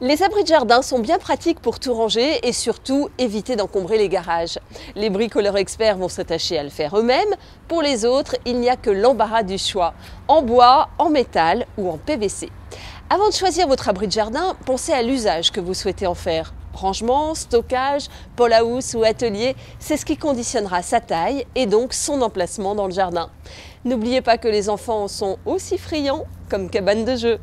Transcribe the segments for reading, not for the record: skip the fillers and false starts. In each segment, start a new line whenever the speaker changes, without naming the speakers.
Les abris de jardin sont bien pratiques pour tout ranger et surtout éviter d'encombrer les garages. Les bricoleurs experts vont s'attacher à le faire eux-mêmes. Pour les autres, il n'y a que l'embarras du choix, en bois, en métal ou en PVC. Avant de choisir votre abri de jardin, pensez à l'usage que vous souhaitez en faire. Rangement, stockage, pôle à housse ou atelier, c'est ce qui conditionnera sa taille et donc son emplacement dans le jardin. N'oubliez pas que les enfants en sont aussi friands comme cabane de jeu.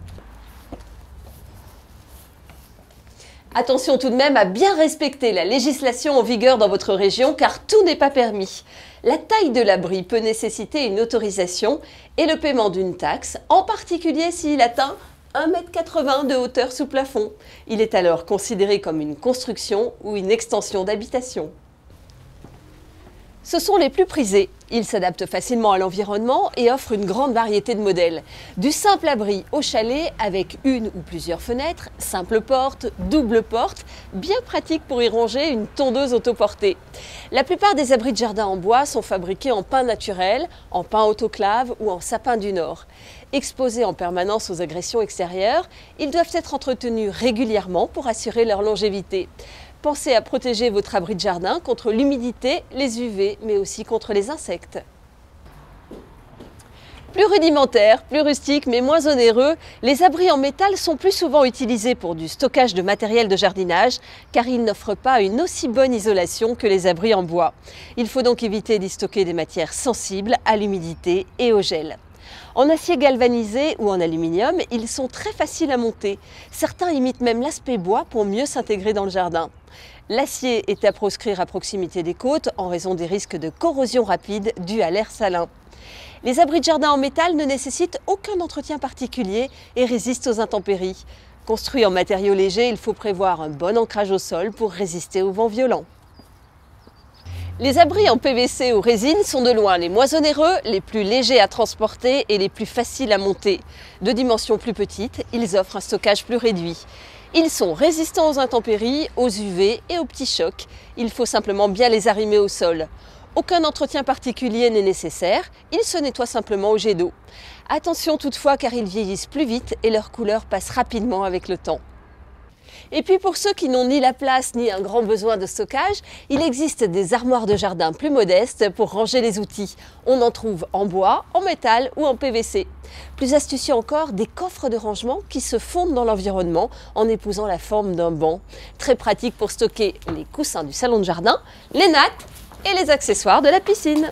Attention tout de même à bien respecter la législation en vigueur dans votre région car tout n'est pas permis. La taille de l'abri peut nécessiter une autorisation et le paiement d'une taxe, en particulier s'il atteint 1,80 m de hauteur sous plafond. Il est alors considéré comme une construction ou une extension d'habitation. Ce sont les plus prisés. Ils s'adaptent facilement à l'environnement et offrent une grande variété de modèles. Du simple abri au chalet avec une ou plusieurs fenêtres, simple porte, double porte, bien pratique pour y ranger une tondeuse autoportée. La plupart des abris de jardin en bois sont fabriqués en pin naturel, en pin autoclave ou en sapin du Nord. Exposés en permanence aux agressions extérieures, ils doivent être entretenus régulièrement pour assurer leur longévité. Pensez à protéger votre abri de jardin contre l'humidité, les UV, mais aussi contre les insectes. Plus rudimentaires, plus rustiques, mais moins onéreux, les abris en métal sont plus souvent utilisés pour du stockage de matériel de jardinage, car ils n'offrent pas une aussi bonne isolation que les abris en bois. Il faut donc éviter d'y stocker des matières sensibles à l'humidité et au gel. En acier galvanisé ou en aluminium, ils sont très faciles à monter. Certains imitent même l'aspect bois pour mieux s'intégrer dans le jardin. L'acier est à proscrire à proximité des côtes en raison des risques de corrosion rapide dus à l'air salin. Les abris de jardin en métal ne nécessitent aucun entretien particulier et résistent aux intempéries. Construits en matériaux légers, il faut prévoir un bon ancrage au sol pour résister aux vents violents. Les abris en PVC ou résine sont de loin les moins onéreux, les plus légers à transporter et les plus faciles à monter. De dimensions plus petites, ils offrent un stockage plus réduit. Ils sont résistants aux intempéries, aux UV et aux petits chocs. Il faut simplement bien les arrimer au sol. Aucun entretien particulier n'est nécessaire, ils se nettoient simplement au jet d'eau. Attention toutefois car ils vieillissent plus vite et leur couleur passe rapidement avec le temps. Et puis pour ceux qui n'ont ni la place ni un grand besoin de stockage, il existe des armoires de jardin plus modestes pour ranger les outils. On en trouve en bois, en métal ou en PVC. Plus astucieux encore, des coffres de rangement qui se fondent dans l'environnement en épousant la forme d'un banc. Très pratique pour stocker les coussins du salon de jardin, les nattes et les accessoires de la piscine.